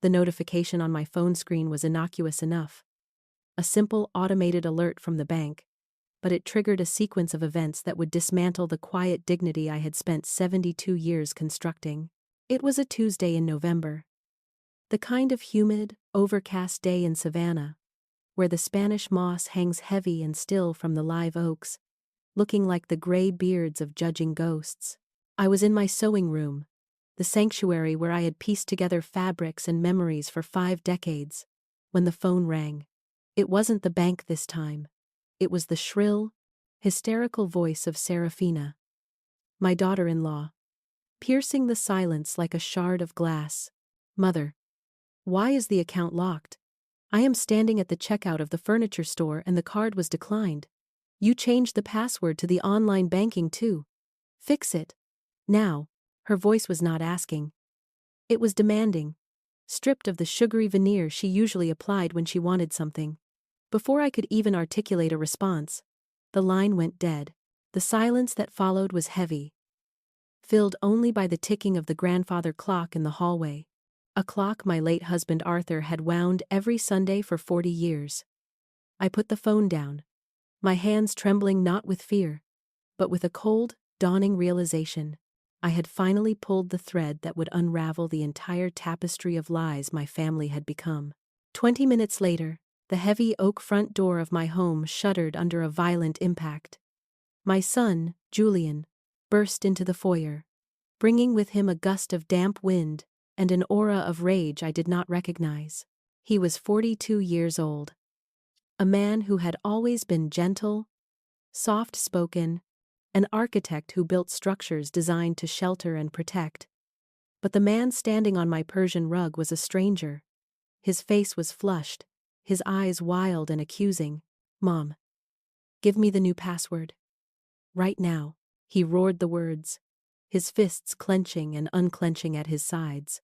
The notification on my phone screen was innocuous enough. A simple automated alert from the bank, but it triggered a sequence of events that would dismantle the quiet dignity I had spent 72 years constructing. It was a Tuesday in November. The kind of humid, overcast day in Savannah, where the Spanish moss hangs heavy and still from the live oaks, looking like the gray beards of judging ghosts. I was in my sewing room, the sanctuary where I had pieced together fabrics and memories for 5 decades, when the phone rang. It wasn't the bank this time. It was the shrill, hysterical voice of Serafina, my daughter-in-law, piercing the silence like a shard of glass. "Mother, why is the account locked? I am standing at the checkout of the furniture store and the card was declined. You changed the password to the online banking too. Fix it. Now." Her voice was not asking. It was demanding, stripped of the sugary veneer she usually applied when she wanted something. Before I could even articulate a response, the line went dead. The silence that followed was heavy, filled only by the ticking of the grandfather clock in the hallway. A clock my late husband Arthur had wound every Sunday for 40 years. I put the phone down, my hands trembling not with fear, but with a cold, dawning realization. I had finally pulled the thread that would unravel the entire tapestry of lies my family had become. 20 minutes later, the heavy oak front door of my home shuddered under a violent impact. My son, Julian, burst into the foyer, bringing with him a gust of damp wind and an aura of rage I did not recognize. He was 42 years old. A man who had always been gentle, soft-spoken, an architect who built structures designed to shelter and protect. But the man standing on my Persian rug was a stranger. His face was flushed, his eyes wild and accusing. "Mom, give me the new password. Right now." He roared the words, his fists clenching and unclenching at his sides.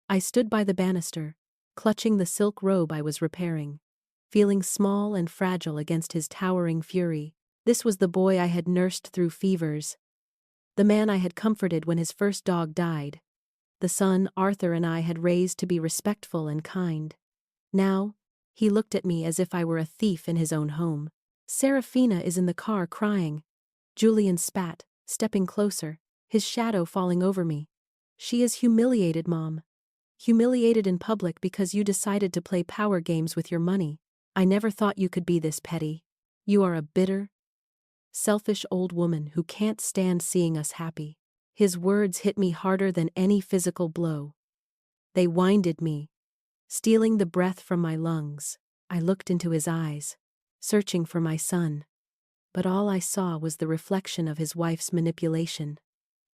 I stood by the banister, clutching the silk robe I was repairing, feeling small and fragile against his towering fury. This was the boy I had nursed through fevers, the man I had comforted when his first dog died, the son Arthur and I had raised to be respectful and kind. Now, he looked at me as if I were a thief in his own home. "Serafina is in the car crying." Julian spat, stepping closer, his shadow falling over me. "She is humiliated, Mom. Humiliated in public because you decided to play power games with your money. I never thought you could be this petty. You are a bitter, selfish old woman who can't stand seeing us happy." His words hit me harder than any physical blow. They winded me, stealing the breath from my lungs. I looked into his eyes, searching for my son. But all I saw was the reflection of his wife's manipulation.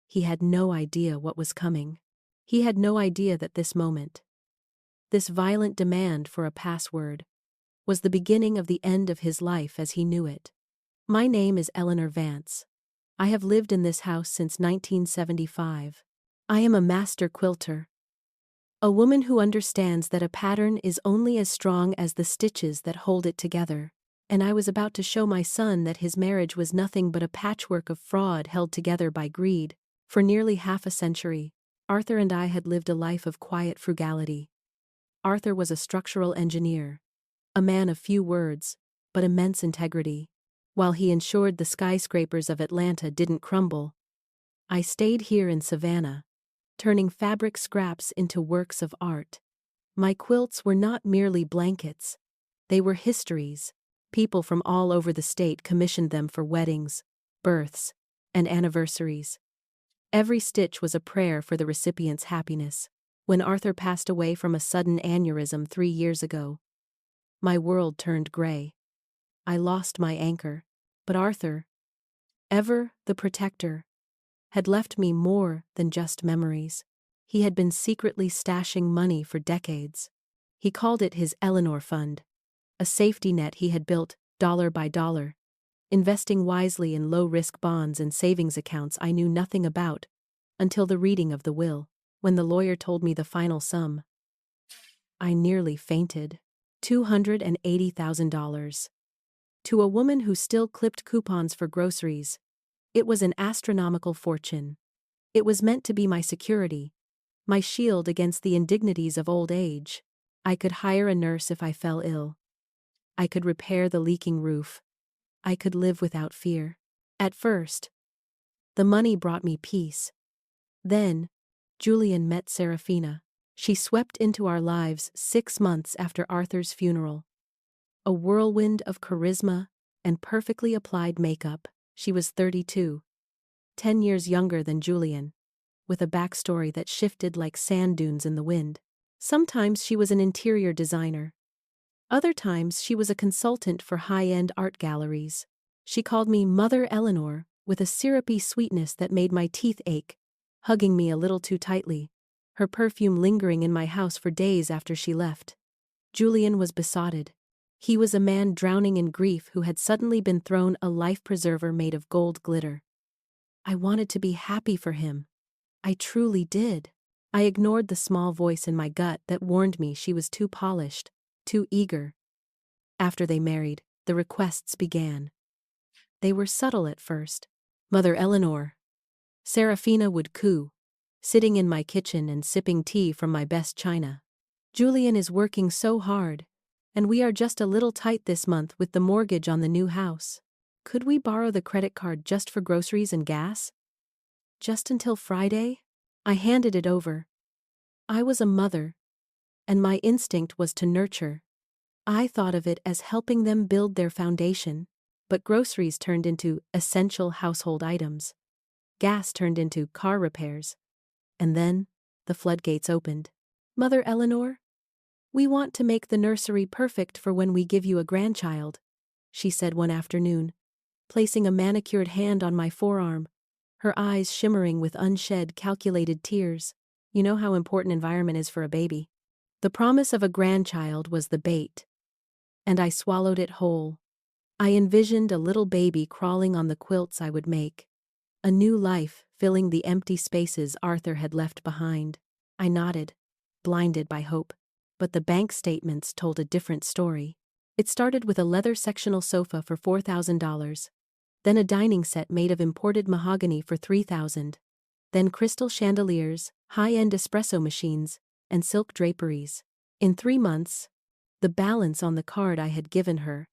He had no idea what was coming. He had no idea that this moment, this violent demand for a password, was the beginning of the end of his life as he knew it. "My name is Eleanor Vance. I have lived in this house since 1975. I am a master quilter. A woman who understands that a pattern is only as strong as the stitches that hold it together. And I was about to show my son that his marriage was nothing but a patchwork of fraud held together by greed. For nearly half a century, Arthur and I had lived a life of quiet frugality. Arthur was a structural engineer, a man of few words, but immense integrity. While he ensured the skyscrapers of Atlanta didn't crumble, I stayed here in Savannah, turning fabric scraps into works of art. My quilts were not merely blankets. They were histories. People from all over the state commissioned them for weddings, births, and anniversaries. Every stitch was a prayer for the recipient's happiness. When Arthur passed away from a sudden aneurysm 3 years ago, my world turned gray. I lost my anchor, but Arthur, ever the protector, had left me more than just memories. He had been secretly stashing money for decades. He called it his Eleanor Fund, a safety net he had built dollar by dollar, investing wisely in low-risk bonds and savings accounts I knew nothing about until the reading of the will. When the lawyer told me the final sum, I nearly fainted. $280,000. To a woman who still clipped coupons for groceries, it was an astronomical fortune. It was meant to be my security, my shield against the indignities of old age. I could hire a nurse if I fell ill. I could repair the leaking roof. I could live without fear. At first, the money brought me peace. Then, Julian met Serafina. She swept into our lives 6 months after Arthur's funeral. A whirlwind of charisma and perfectly applied makeup. She was 32, 10 years younger than Julian, with a backstory that shifted like sand dunes in the wind. Sometimes she was an interior designer. Other times she was a consultant for high-end art galleries. She called me Mother Eleanor, with a syrupy sweetness that made my teeth ache, hugging me a little too tightly, her perfume lingering in my house for days after she left. Julian was besotted. He was a man drowning in grief who had suddenly been thrown a life preserver made of gold glitter. I wanted to be happy for him. I truly did. I ignored the small voice in my gut that warned me she was too polished, too eager. After they married, the requests began. They were subtle at first. Mother Eleanor. Serafina would coo, sitting in my kitchen and sipping tea from my best china. Julian is working so hard, and we are just a little tight this month with the mortgage on the new house. Could we borrow the credit card just for groceries and gas? Just until Friday? I handed it over. I was a mother, and my instinct was to nurture. I thought of it as helping them build their foundation, but groceries turned into essential household items. Gas turned into car repairs. And then, the floodgates opened. Mother Eleanor? We want to make the nursery perfect for when we give you a grandchild, she said one afternoon, placing a manicured hand on my forearm, her eyes shimmering with unshed, calculated tears. You know how important environment is for a baby. The promise of a grandchild was the bait, and I swallowed it whole. I envisioned a little baby crawling on the quilts I would make, a new life filling the empty spaces Arthur had left behind. I nodded, blinded by hope. But the bank statements told a different story. It started with a leather sectional sofa for $4,000, then a dining set made of imported mahogany for $3,000, then crystal chandeliers, high-end espresso machines, and silk draperies. In 3 months, the balance on the card I had given her,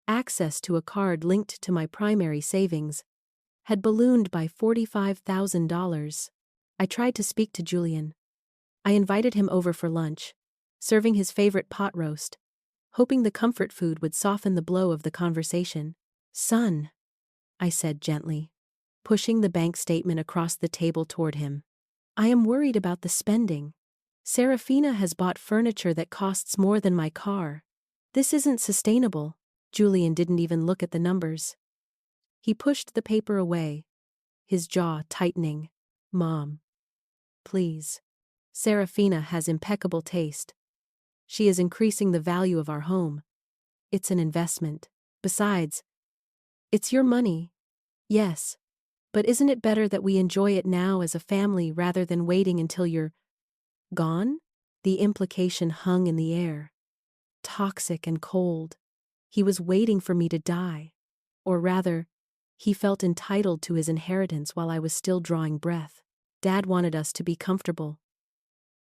access to a card linked to my primary savings, had ballooned by $45,000. I tried to speak to Julian. I invited him over for lunch, serving his favorite pot roast, hoping the comfort food would soften the blow of the conversation. Son, I said gently, pushing the bank statement across the table toward him. I am worried about the spending. Serafina has bought furniture that costs more than my car. This isn't sustainable. Julian didn't even look at the numbers. He pushed the paper away, his jaw tightening. Mom, please. Serafina has impeccable taste. She is increasing the value of our home. It's an investment. Besides, it's your money. Yes, but isn't it better that we enjoy it now as a family rather than waiting until you're gone? The implication hung in the air. Toxic and cold. He was waiting for me to die. Or rather, he felt entitled to his inheritance while I was still drawing breath. Dad wanted us to be comfortable,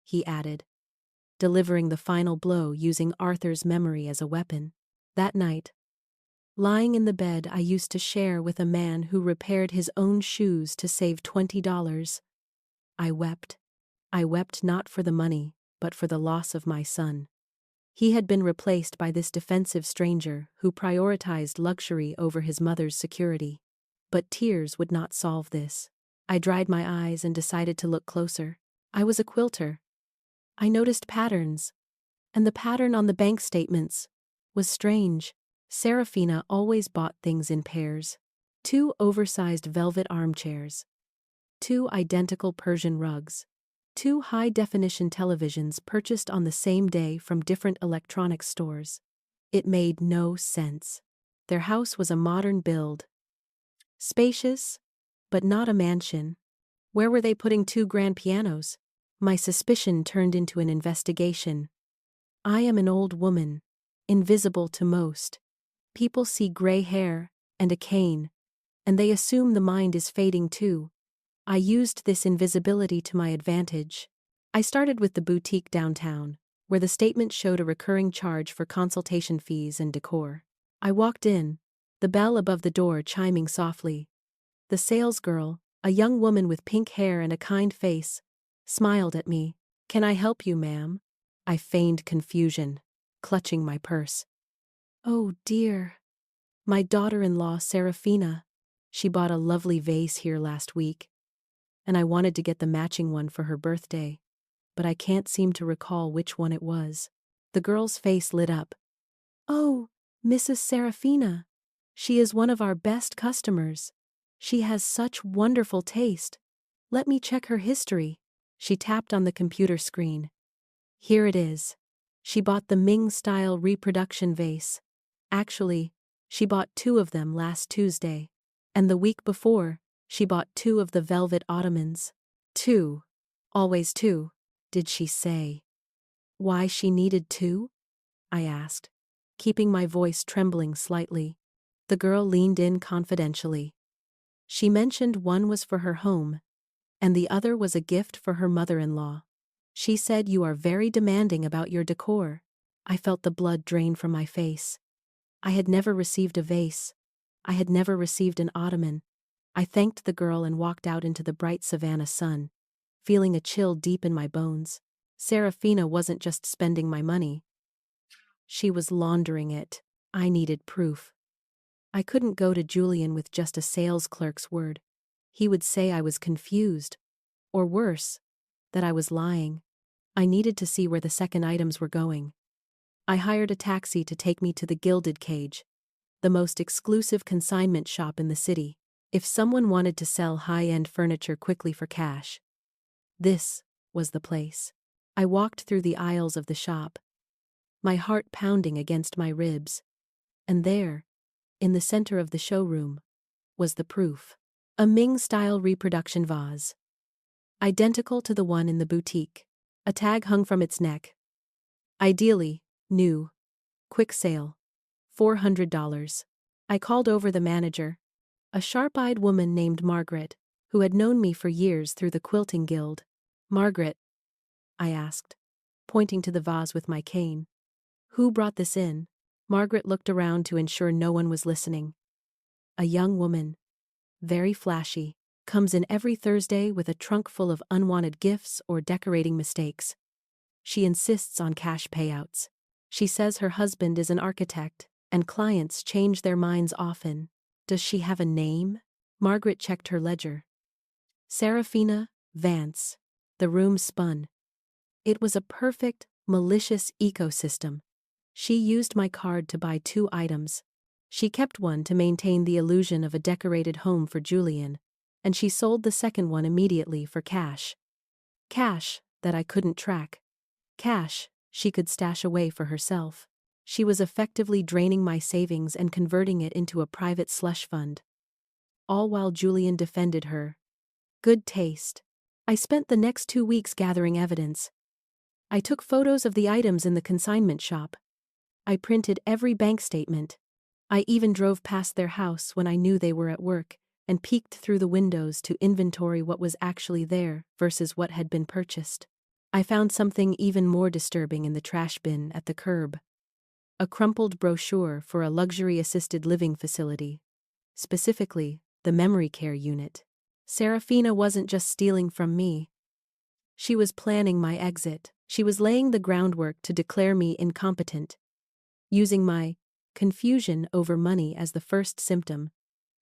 he added, delivering the final blow using Arthur's memory as a weapon. That night, lying in the bed I used to share with a man who repaired his own shoes to save $20, I wept. I wept not for the money, but for the loss of my son. He had been replaced by this defensive stranger who prioritized luxury over his mother's security. But tears would not solve this. I dried my eyes and decided to look closer. I was a quilter. I noticed patterns, and the pattern on the bank statements was strange. Serafina always bought things in pairs. 2 oversized velvet armchairs, 2 identical Persian rugs, 2 high-definition televisions purchased on the same day from different electronics stores. It made no sense. Their house was a modern build. Spacious, but not a mansion. Where were they putting 2 grand pianos? My suspicion turned into an investigation. I am an old woman, invisible to most. People see gray hair and a cane, and they assume the mind is fading too. I used this invisibility to my advantage. I started with the boutique downtown, where the statement showed a recurring charge for consultation fees and decor. I walked in, the bell above the door chiming softly. The salesgirl, a young woman with pink hair and a kind face, smiled at me. "Can I help you, ma'am?" I feigned confusion, clutching my purse. "Oh dear. My daughter-in-law, Serafina. She bought a lovely vase here last week, and I wanted to get the matching one for her birthday, but I can't seem to recall which one it was." The girl's face lit up. "Oh, Mrs. Serafina. She is one of our best customers. She has such wonderful taste. Let me check her history." She tapped on the computer screen. Here it is. She bought the Ming-style reproduction vase. Actually, she bought 2 of them last Tuesday. And the week before, she bought 2 of the velvet ottomans. 2. Always 2, did she say? Why she needed 2? I asked, keeping my voice trembling slightly. The girl leaned in confidentially. She mentioned one was for her home, and the other was a gift for her mother-in-law. She said, "You are very demanding about your decor." I felt the blood drain from my face. I had never received a vase. I had never received an ottoman. I thanked the girl and walked out into the bright Savannah sun, feeling a chill deep in my bones. Serafina wasn't just spending my money. She was laundering it. I needed proof. I couldn't go to Julian with just a sales clerk's word. He would say I was confused, or worse, that I was lying. I needed to see where the second items were going. I hired a taxi to take me to the Gilded Cage, the most exclusive consignment shop in the city. If someone wanted to sell high-end furniture quickly for cash, this was the place. I walked through the aisles of the shop, my heart pounding against my ribs, and there, in the center of the showroom, was the proof. A Ming-style reproduction vase, identical to the one in the boutique. A tag hung from its neck. Ideally, new. Quick sale. $400. I called over the manager, a sharp-eyed woman named Margaret, who had known me for years through the quilting guild. "Margaret," I asked, pointing to the vase with my cane, "who brought this in?" Margaret looked around to ensure no one was listening. "A young woman. Very flashy. Comes in every Thursday with a trunk full of unwanted gifts or decorating mistakes. She insists on cash payouts. She says her husband is an architect, and clients change their minds often. Does she have a name?" Margaret checked her ledger. "Serafina Vance." The room spun. It was a perfect, malicious ecosystem. She used my card to buy 2 items. She kept one to maintain the illusion of a decorated home for Julian, and she sold the second one immediately for cash. Cash that I couldn't track. Cash she could stash away for herself. She was effectively draining my savings and converting it into a private slush fund. All while Julian defended her good taste. I spent the next 2 weeks gathering evidence. I took photos of the items in the consignment shop. I printed every bank statement. I even drove past their house when I knew they were at work and peeked through the windows to inventory what was actually there versus what had been purchased. I found something even more disturbing in the trash bin at the curb. A crumpled brochure for a luxury assisted living facility. Specifically, the memory care unit. Serafina wasn't just stealing from me. She was planning my exit. She was laying the groundwork to declare me incompetent, using my confusion over money as the first symptom,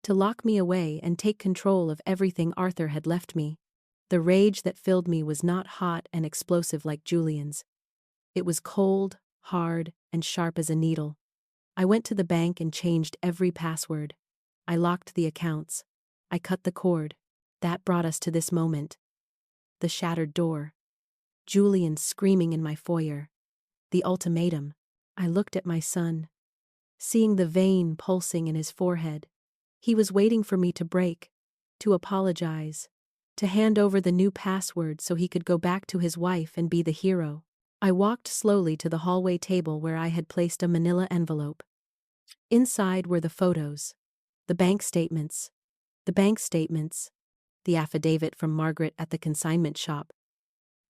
to lock me away and take control of everything Arthur had left me. The rage that filled me was not hot and explosive like Julian's. It was cold, hard, and sharp as a needle. I went to the bank and changed every password. I locked the accounts. I cut the cord. That brought us to this moment. The shattered door. Julian screaming in my foyer. The ultimatum. I looked at my son, seeing the vein pulsing in his forehead. He was waiting for me to break, to apologize, to hand over the new password so he could go back to his wife and be the hero. I walked slowly to the hallway table where I had placed a manila envelope. Inside were the photos, the bank statements, the affidavit from Margaret at the consignment shop,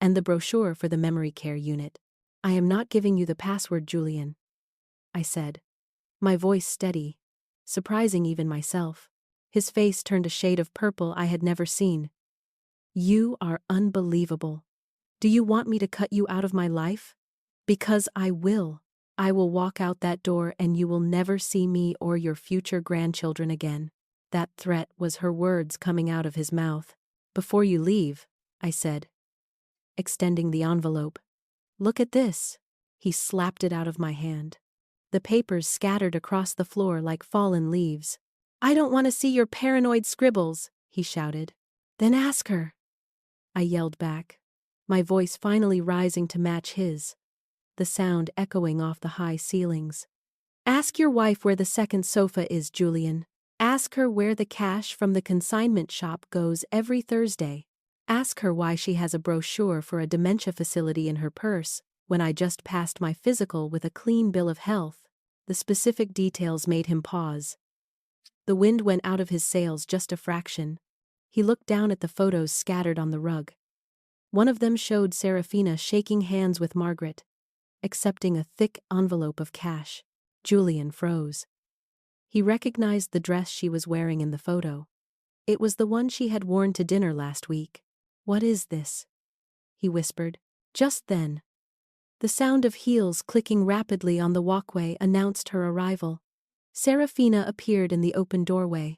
And the brochure for the memory care unit. I am not giving you the password, Julian, I said, my voice steady, surprising even myself. His face turned a shade of purple I had never seen. You are unbelievable. Do you want me to cut you out of my life? Because I will. I will walk out that door and you will never see me or your future grandchildren again. That threat was her words coming out of his mouth. Before you leave, I said, extending the envelope. Look at this. He slapped it out of my hand. The papers scattered across the floor like fallen leaves. I don't want to see your paranoid scribbles, he shouted. Then ask her, I yelled back, my voice finally rising to match his, the sound echoing off the high ceilings. Ask your wife where the second sofa is, Julian. Ask her where the cash from the consignment shop goes every Thursday. Ask her why she has a brochure for a dementia facility in her purse when I just passed my physical with a clean bill of health. The specific details made him pause. The wind went out of his sails just a fraction. He looked down at the photos scattered on the rug. One of them showed Serafina shaking hands with Margaret, accepting a thick envelope of cash. Julian froze. He recognized the dress she was wearing in the photo. It was the one she had worn to dinner last week. What is this? He whispered. Just then, the sound of heels clicking rapidly on the walkway announced her arrival. Serafina appeared in the open doorway.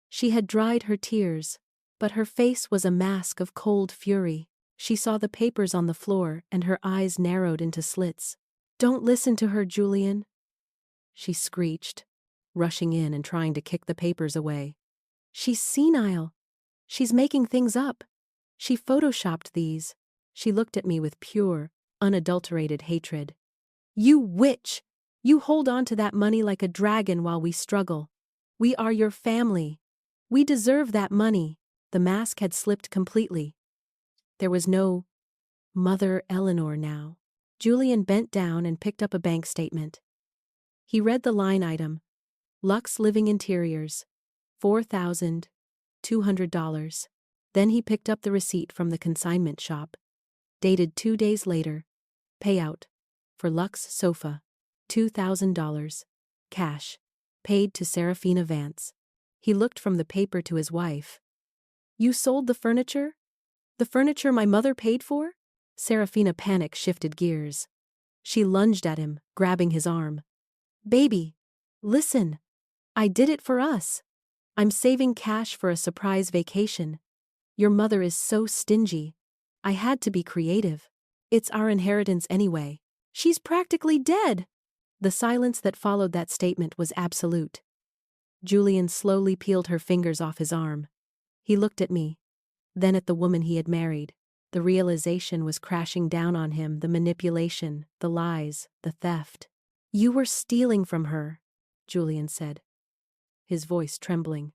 She had dried her tears, but her face was a mask of cold fury. She saw the papers on the floor and her eyes narrowed into slits. Don't listen to her, Julian, she screeched, rushing in and trying to kick the papers away. She's senile. She's making things up. She photoshopped these. She looked at me with pure, unadulterated hatred. You witch! You hold on to that money like a dragon while we struggle. We are your family. We deserve that money. The mask had slipped completely. There was no Mother Eleanor now. Julian bent down and picked up a bank statement. He read the line item, Lux Living Interiors, $4,200. Then he picked up the receipt from the consignment shop. Dated 2 days later. Payout. For Lux Sofa. $2,000. Cash. Paid to Serafina Vance. He looked from the paper to his wife. You sold the furniture? The furniture my mother paid for? Serafina panic shifted gears. She lunged at him, grabbing his arm. Baby, listen. I did it for us. I'm saving cash for a surprise vacation. Your mother is so stingy. I had to be creative. It's our inheritance anyway. She's practically dead. The silence that followed that statement was absolute. Julian slowly peeled her fingers off his arm. He looked at me, then at the woman he had married. The realization was crashing down on him, the manipulation, the lies, the theft. You were stealing from her, Julian said, his voice trembling.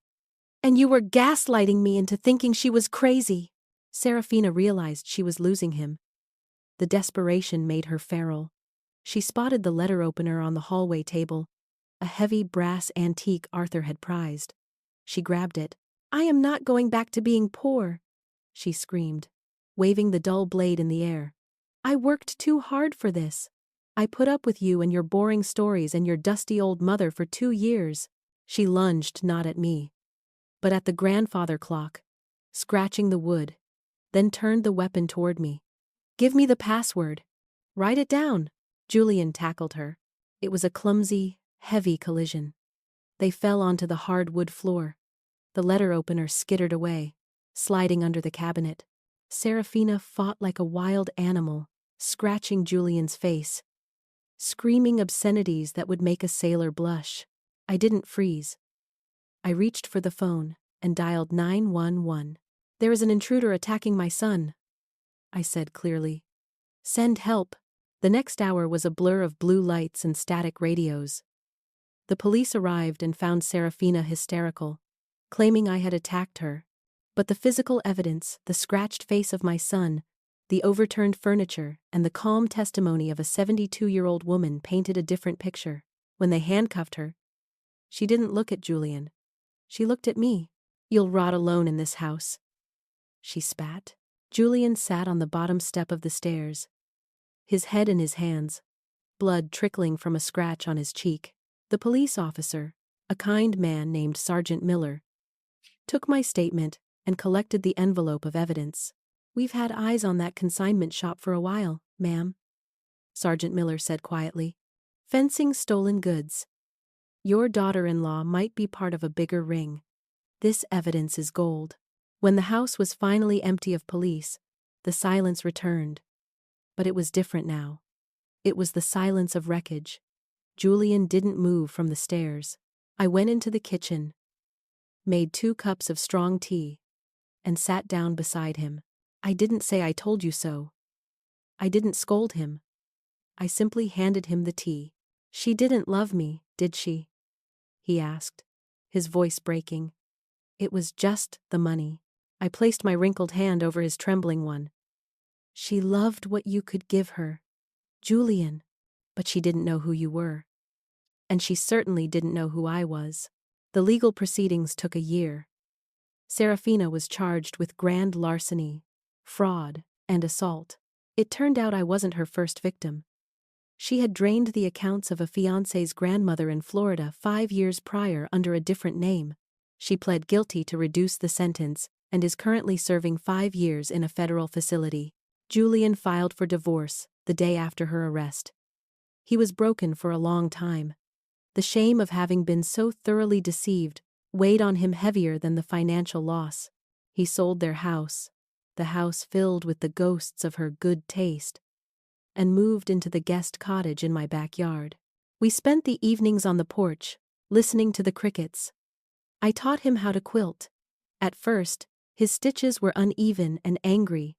And you were gaslighting me into thinking she was crazy. Serafina realized she was losing him. The desperation made her feral. She spotted the letter opener on the hallway table, a heavy brass antique Arthur had prized. She grabbed it. I am not going back to being poor, she screamed, waving the dull blade in the air. I worked too hard for this. I put up with you and your boring stories and your dusty old mother for 2 years. She lunged not at me, but at the grandfather clock, scratching the wood, then turned the weapon toward me. Give me the password. Write it down. Julian tackled her. It was a clumsy, heavy collision. They fell onto the hard wood floor. The letter opener skittered away, sliding under the cabinet. Serafina fought like a wild animal, scratching Julian's face, screaming obscenities that would make a sailor blush. I didn't freeze. I reached for the phone and dialed 911. There is an intruder attacking my son, I said clearly. Send help. The next hour was a blur of blue lights and static radios. The police arrived and found Serafina hysterical, claiming I had attacked her. But the physical evidence, the scratched face of my son, the overturned furniture, and the calm testimony of a 72-year-old woman painted a different picture. When they handcuffed her, she didn't look at Julian. She looked at me. You'll rot alone in this house, she spat. Julian sat on the bottom step of the stairs, his head in his hands, blood trickling from a scratch on his cheek. The police officer, a kind man named Sergeant Miller, took my statement and collected the envelope of evidence. "We've had eyes on that consignment shop for a while, ma'am," Sergeant Miller said quietly. "Fencing stolen goods. Your daughter-in-law might be part of a bigger ring. This evidence is gold." When the house was finally empty of police, the silence returned. But it was different now. It was the silence of wreckage. Julian didn't move from the stairs. I went into the kitchen, made 2 cups of strong tea, and sat down beside him. I didn't say "I told you so." I didn't scold him. I simply handed him the tea. "She didn't love me, did she?" he asked, his voice breaking. "It was just the money." I placed my wrinkled hand over his trembling one. "She loved what you could give her, Julian, but she didn't know who you were. And she certainly didn't know who I was." The legal proceedings took a year. Serafina was charged with grand larceny, fraud, and assault. It turned out I wasn't her first victim. She had drained the accounts of a fiancé's grandmother in Florida 5 years prior under a different name. She pled guilty to reduce the sentence and is currently serving 5 years in a federal facility. Julian filed for divorce the day after her arrest. He was broken for a long time. The shame of having been so thoroughly deceived weighed on him heavier than the financial loss. He sold their house, the house filled with the ghosts of her good taste, and moved into the guest cottage in my backyard. We spent the evenings on the porch, listening to the crickets. I taught him how to quilt. At first, his stitches were uneven and angry,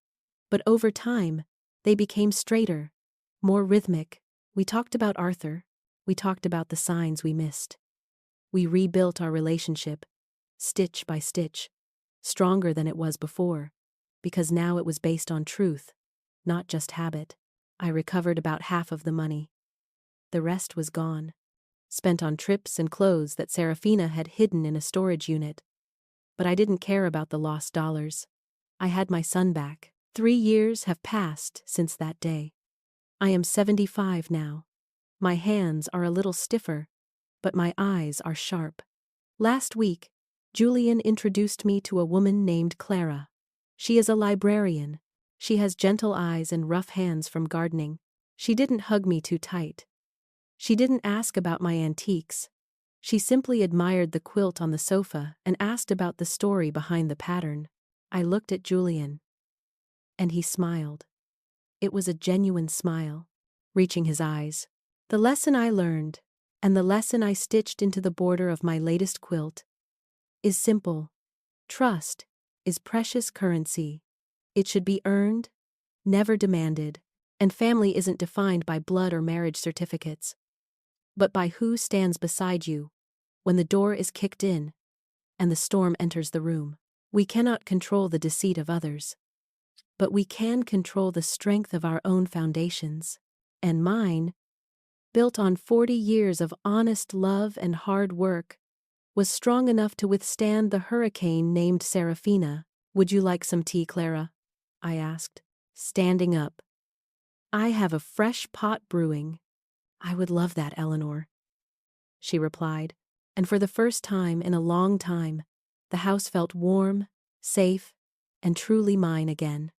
but over time, they became straighter, more rhythmic. We talked about Arthur. We talked about the signs we missed. We rebuilt our relationship, stitch by stitch, stronger than it was before, because now it was based on truth, not just habit. I recovered about half of the money. The rest was gone, spent on trips and clothes that Serafina had hidden in a storage unit. But I didn't care about the lost dollars. I had my son back. 3 years have passed since that day. I am 75 now. My hands are a little stiffer, but my eyes are sharp. Last week, Julian introduced me to a woman named Clara. She is a librarian. She has gentle eyes and rough hands from gardening. She didn't hug me too tight. She didn't ask about my antiques. She simply admired the quilt on the sofa and asked about the story behind the pattern. I looked at Julian, and he smiled. It was a genuine smile, reaching his eyes. The lesson I learned, and the lesson I stitched into the border of my latest quilt, is simple. Trust is precious currency. It should be earned, never demanded, and family isn't defined by blood or marriage certificates, but by who stands beside you when the door is kicked in and the storm enters the room. We cannot control the deceit of others, but we can control the strength of our own foundations. And mine, built on 40 years of honest love and hard work, was strong enough to withstand the hurricane named Serafina. "Would you like some tea, Clara?" I asked, standing up. "I have a fresh pot brewing." "I would love that, Eleanor," she replied, and for the first time in a long time, the house felt warm, safe, and truly mine again.